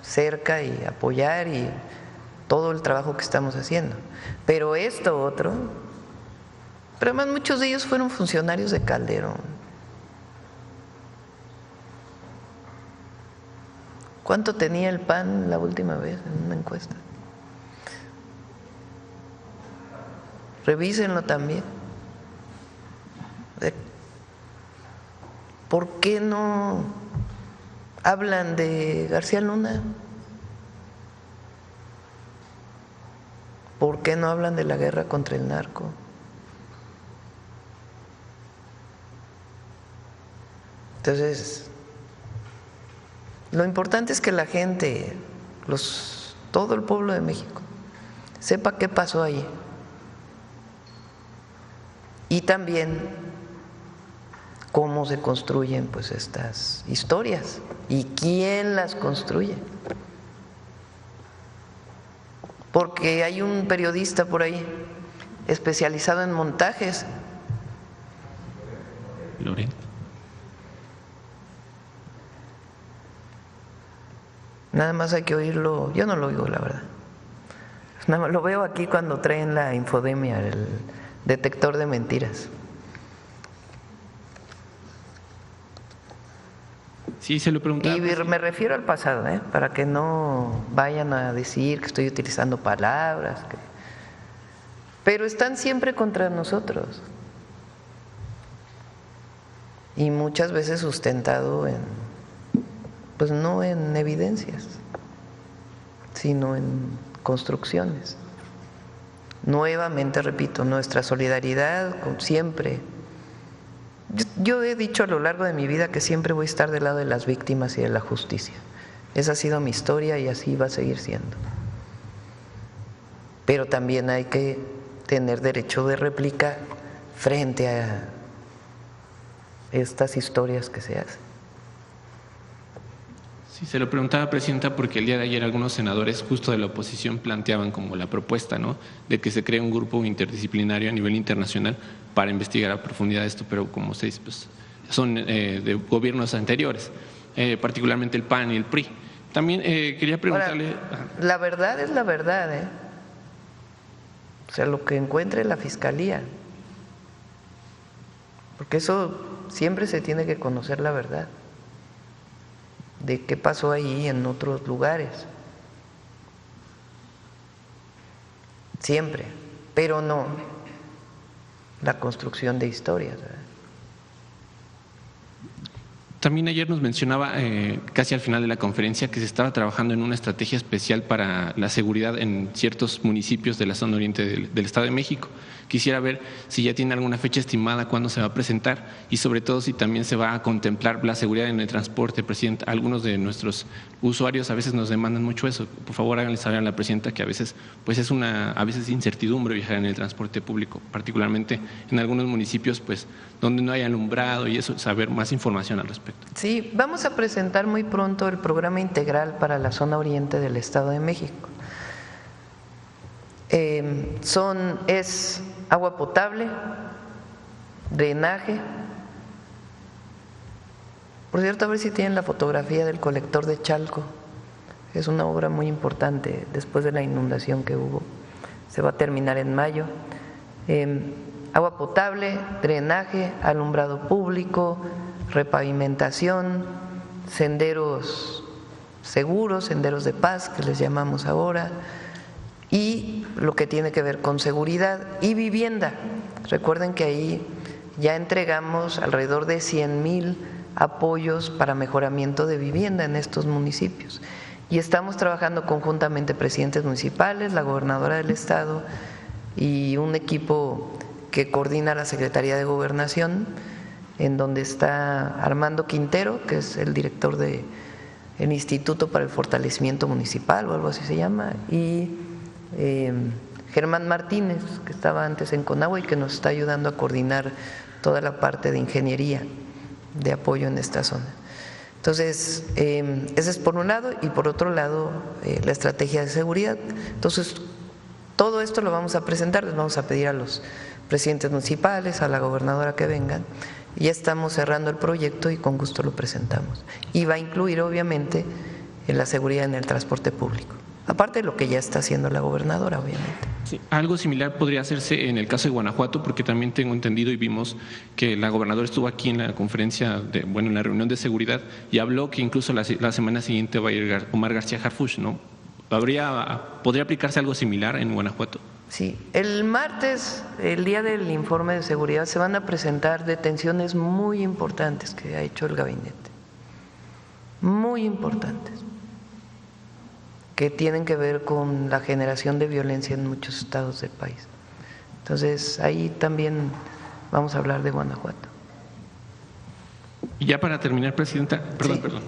cerca y apoyar y todo el trabajo que estamos haciendo. Pero esto otro, pero además muchos de ellos fueron funcionarios de Calderón. ¿Cuánto tenía el PAN la última vez en una encuesta? Revísenlo también. ¿Por qué no hablan de García Luna? ¿Por qué no hablan de la guerra contra el narco? Entonces, lo importante es que la gente, todo el pueblo de México, sepa qué pasó allí. Y también cómo se construyen pues estas historias y quién las construye. Porque hay un periodista por ahí especializado en montajes. Loren. Nada más hay que oírlo, yo no lo oigo la verdad. Nada más lo veo aquí cuando traen la infodemia, el detector de mentiras. Sí, se lo preguntaba. Y me refiero al pasado, para que no vayan a decir que estoy utilizando palabras. Pero están siempre contra nosotros. Y muchas veces sustentado pues no en evidencias, sino en construcciones. Nuevamente repito, nuestra solidaridad siempre. Yo he dicho a lo largo de mi vida que siempre voy a estar del lado de las víctimas y de la justicia. Esa ha sido mi historia y así va a seguir siendo. Pero también hay que tener derecho de réplica frente a estas historias que se hacen. Sí, se lo preguntaba, Presidenta, porque el día de ayer algunos senadores justo de la oposición planteaban como la propuesta, ¿no?, de que se cree un grupo interdisciplinario a nivel internacional para investigar a profundidad esto, pero como usted dice, pues son de gobiernos anteriores, particularmente el PAN y el PRI. También quería preguntarle… Ahora, la verdad es la verdad, O sea, lo que encuentre la Fiscalía, porque eso siempre se tiene que conocer la verdad de qué pasó ahí en otros lugares, siempre, pero no la construcción de historias, ¿verdad? También ayer nos mencionaba, casi al final de la conferencia, que se estaba trabajando en una estrategia especial para la seguridad en ciertos municipios de la zona oriente del Estado de México. Quisiera ver si ya tiene alguna fecha estimada, cuándo se va a presentar y sobre todo si también se va a contemplar la seguridad en el transporte, Presidenta. Algunos de nuestros usuarios a veces nos demandan mucho eso. Por favor, háganle saber a la Presidenta que a veces pues es a veces incertidumbre viajar en el transporte público, particularmente en algunos municipios pues donde no hay alumbrado y eso, saber más información al respecto. Sí, vamos a presentar muy pronto el programa integral para la zona oriente del Estado de México. Es agua potable, drenaje. Por cierto, a ver si tienen la fotografía del colector de Chalco. Es una obra muy importante después de la inundación que hubo. Se va a terminar en mayo. Agua potable, drenaje, alumbrado público, repavimentación, senderos seguros, senderos de paz que les llamamos ahora, y lo que tiene que ver con seguridad y vivienda. Recuerden que ahí ya entregamos alrededor de 100,000 apoyos para mejoramiento de vivienda en estos municipios. Y estamos trabajando conjuntamente presidentes municipales, la gobernadora del estado y un equipo que coordina la Secretaría de Gobernación, en donde está Armando Quintero, que es el director del Instituto para el Fortalecimiento Municipal o algo así se llama, y Germán Martínez, que estaba antes en Conagua y que nos está ayudando a coordinar toda la parte de ingeniería de apoyo en esta zona. Entonces, ese es por un lado, y por otro lado, la estrategia de seguridad. Entonces, todo esto lo vamos a presentar, les vamos a pedir a los presidentes municipales, a la gobernadora que vengan. Ya estamos cerrando el proyecto y con gusto lo presentamos. Y va a incluir, obviamente, la seguridad en el transporte público, aparte de lo que ya está haciendo la gobernadora, obviamente. Sí, algo similar podría hacerse en el caso de Guanajuato, porque también tengo entendido y vimos que la gobernadora estuvo aquí en la conferencia, en la reunión de seguridad, y habló que incluso la semana siguiente va a ir Omar García Harfuch, ¿no? ¿Podría aplicarse algo similar en Guanajuato? Sí, el martes, el día del informe de seguridad, se van a presentar detenciones muy importantes que ha hecho el gabinete, muy importantes, que tienen que ver con la generación de violencia en muchos estados del país. Entonces, ahí también vamos a hablar de Guanajuato. Y ya para terminar, Presidenta, perdón.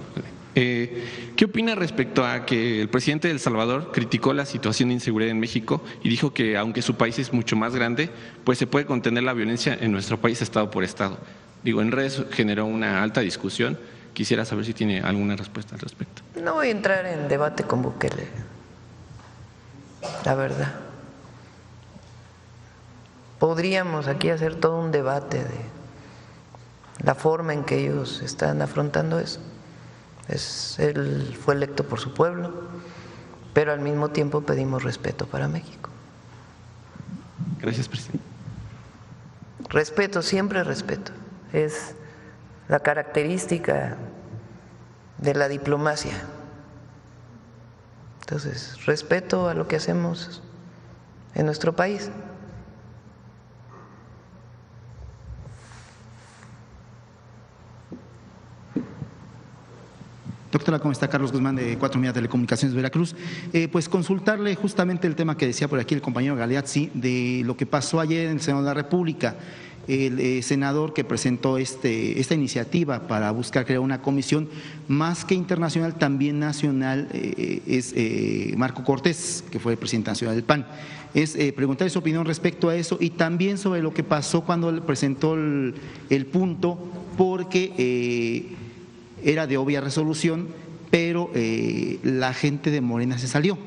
¿Qué opina respecto a que el presidente de El Salvador criticó la situación de inseguridad en México y dijo que aunque su país es mucho más grande, pues se puede contener la violencia en nuestro país estado por estado? Digo, en redes generó una alta discusión. Quisiera saber si tiene alguna respuesta al respecto. No voy a entrar en debate con Bukele, la verdad. Podríamos aquí hacer todo un debate de la forma en que ellos están afrontando eso. Él fue electo por su pueblo, pero al mismo tiempo pedimos respeto para México. Gracias, presidente. Respeto, siempre respeto. Es la característica de la diplomacia. Entonces, respeto a lo que hacemos en nuestro país. Doctora, ¿cómo está? Carlos Guzmán, de 4 Media Telecomunicaciones Veracruz. Pues consultarle justamente el tema que decía por aquí el compañero Galeazzi, de lo que pasó ayer en el Senado de la República. El senador que presentó esta iniciativa para buscar crear una comisión más que internacional, también nacional, es Marco Cortés, que fue el presidente nacional del PAN. Es preguntarle su opinión respecto a eso y también sobre lo que pasó cuando él presentó el punto, porque era de obvia resolución, pero la gente de Morena se salió.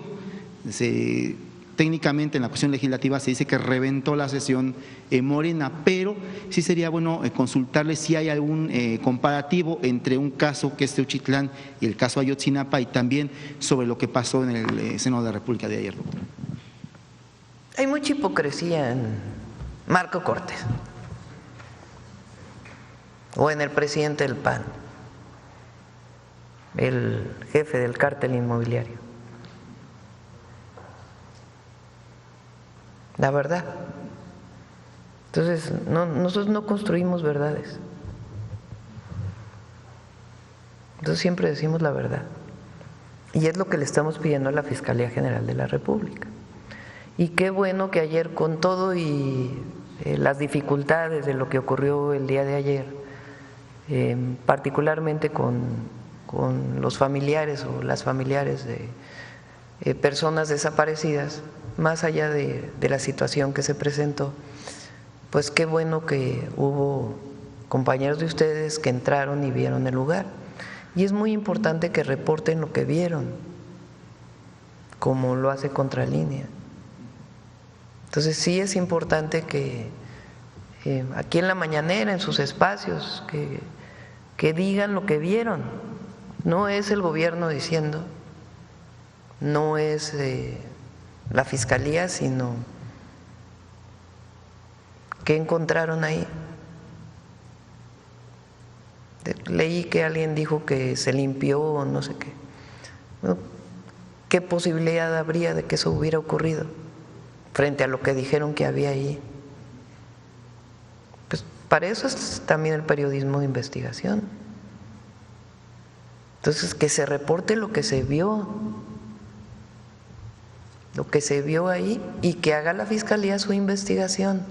Técnicamente en la cuestión legislativa se dice que reventó la sesión Morena, pero sí sería bueno consultarle si hay algún comparativo entre un caso que es Teuchitlán y el caso Ayotzinapa, y también sobre lo que pasó en el Senado de la República de ayer. Hay mucha hipocresía en Marco Cortés o en el presidente del PAN, el jefe del cártel inmobiliario. La verdad. Entonces, nosotros no construimos verdades. Entonces siempre decimos la verdad. Y es lo que le estamos pidiendo a la Fiscalía General de la República. Y qué bueno que ayer, con todo y las dificultades de lo que ocurrió el día de ayer, particularmente con los familiares o las familiares de personas desaparecidas, más allá de la situación que se presentó, pues qué bueno que hubo compañeros de ustedes que entraron y vieron el lugar. Y es muy importante que reporten lo que vieron, como lo hace Contralínea. Entonces sí es importante que aquí en la mañanera, en sus espacios, que digan lo que vieron. No es el gobierno diciendo, no es la Fiscalía, sino ¿qué encontraron ahí? Leí que alguien dijo que se limpió o no sé qué. ¿Qué posibilidad habría de que eso hubiera ocurrido frente a lo que dijeron que había ahí? Pues para eso es también el periodismo de investigación. Entonces, que se reporte lo que se vio ahí, y que haga la Fiscalía su investigación,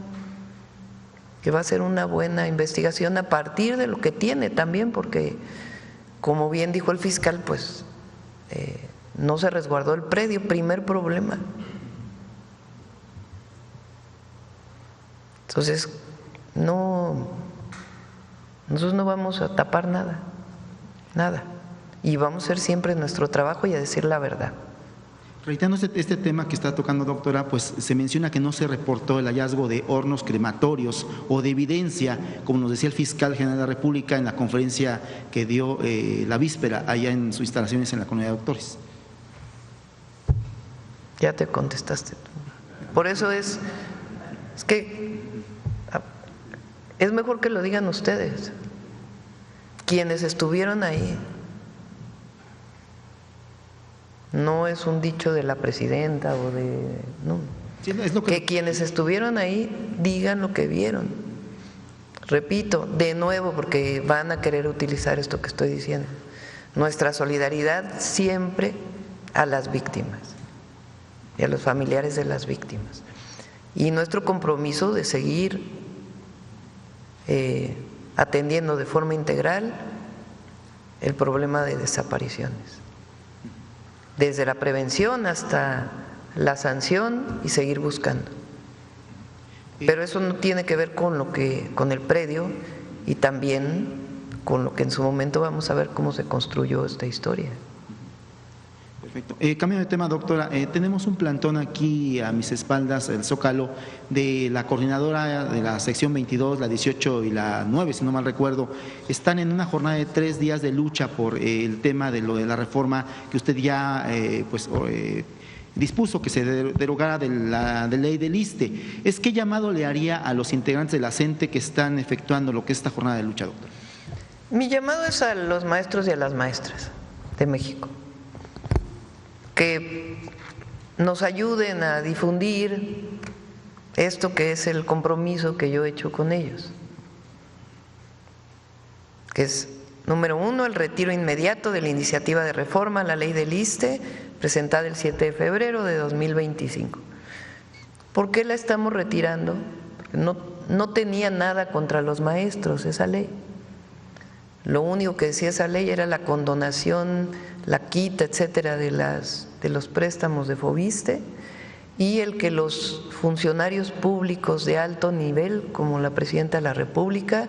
que va a ser una buena investigación a partir de lo que tiene también, porque como bien dijo el fiscal, pues no se resguardó el predio, primer problema. Entonces, nosotros no vamos a tapar nada, y vamos a hacer siempre nuestro trabajo y a decir la verdad. Reiterando este tema que está tocando, doctora, pues se menciona que no se reportó el hallazgo de hornos crematorios o de evidencia, como nos decía el fiscal general de la República en la conferencia que dio la víspera allá en sus instalaciones en la Comunidad de Doctores. Ya te contestaste. Por eso es que es mejor que lo digan ustedes, quienes estuvieron ahí. No es un dicho de la presidenta o de… no. Sí, es lo que quienes estuvieron ahí digan lo que vieron. Repito, de nuevo, porque van a querer utilizar esto que estoy diciendo, nuestra solidaridad siempre a las víctimas y a los familiares de las víctimas, y nuestro compromiso de seguir atendiendo de forma integral el problema de desapariciones, desde la prevención hasta la sanción, y seguir buscando. Pero eso no tiene que ver con el predio, y también con lo que en su momento vamos a ver cómo se construyó esta historia. Perfecto. Cambio de tema, doctora. Tenemos un plantón aquí a mis espaldas, el Zócalo, de la coordinadora de la sección 22, la 18 y la 9, si no mal recuerdo. Están en una jornada de 3 días de lucha por el tema de lo de la reforma que usted ya dispuso que se derogara de la ley del ISSSTE. ¿Qué llamado le haría a los integrantes de la CENTE que están efectuando lo que es esta jornada de lucha, doctora? Mi llamado es a los maestros y a las maestras de México, que nos ayuden a difundir esto que es el compromiso que yo he hecho con ellos, que es, número 1, el retiro inmediato de la iniciativa de reforma a la ley del ISSSTE presentada el 7 de febrero de 2025. ¿Por qué la estamos retirando? Porque no tenía nada contra los maestros esa ley. Lo único que decía esa ley era la condonación, la quita, etcétera, de los préstamos de Fobiste, y el que los funcionarios públicos de alto nivel, como la Presidenta de la República,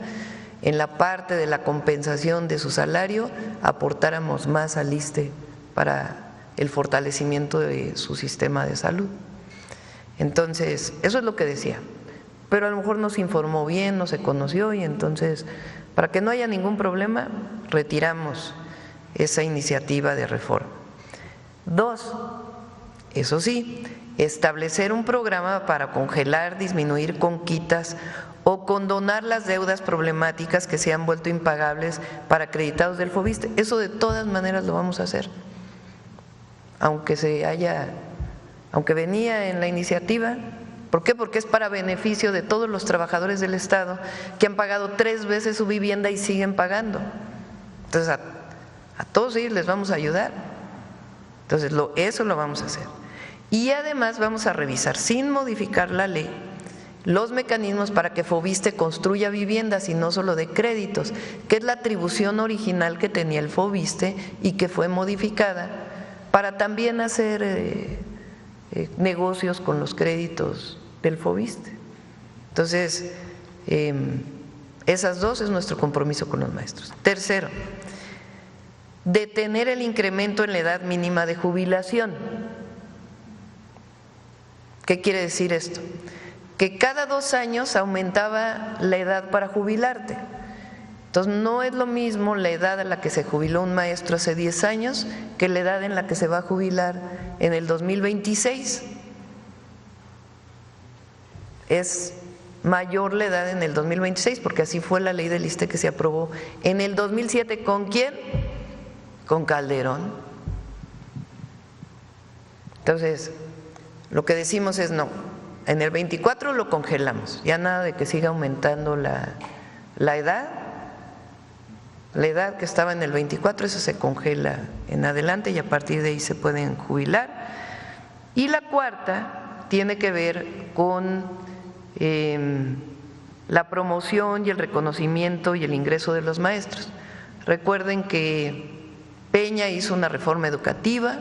en la parte de la compensación de su salario, aportáramos más al ISSSTE para el fortalecimiento de su sistema de salud. Entonces, eso es lo que decía, pero a lo mejor no se informó bien, no se conoció, y entonces, para que no haya ningún problema, retiramos esa iniciativa de reforma. 2, eso sí, establecer un programa para congelar, disminuir con quitas o condonar las deudas problemáticas que se han vuelto impagables para acreditados del Fobiste. Eso de todas maneras lo vamos a hacer, aunque venía en la iniciativa. ¿Por qué? Porque es para beneficio de todos los trabajadores del Estado que han pagado 3 veces su vivienda y siguen pagando. Entonces, a todos ellos les vamos a ayudar. Entonces, eso lo vamos a hacer. Y además vamos a revisar, sin modificar la ley, los mecanismos para que Fobiste construya viviendas y no solo de créditos, que es la atribución original que tenía el Fobiste y que fue modificada para también hacer negocios con los créditos del Fobiste. Entonces, esas 2 es nuestro compromiso con los maestros. 3, detener el incremento en la edad mínima de jubilación. ¿Qué quiere decir esto? Que cada 2 años aumentaba la edad para jubilarte. Entonces, no es lo mismo la edad a la que se jubiló un maestro hace 10 años que la edad en la que se va a jubilar en el 2026. Es mayor la edad en el 2026, porque así fue la ley del ISSSTE que se aprobó en el 2007. ¿Con quién? Con Calderón. Entonces, lo que decimos es no, en el 24 lo congelamos, ya nada de que siga aumentando la edad, la edad que estaba en el 24, eso se congela en adelante y a partir de ahí se pueden jubilar. Y la cuarta tiene que ver con la promoción y el reconocimiento y el ingreso de los maestros. Recuerden que Peña hizo una reforma educativa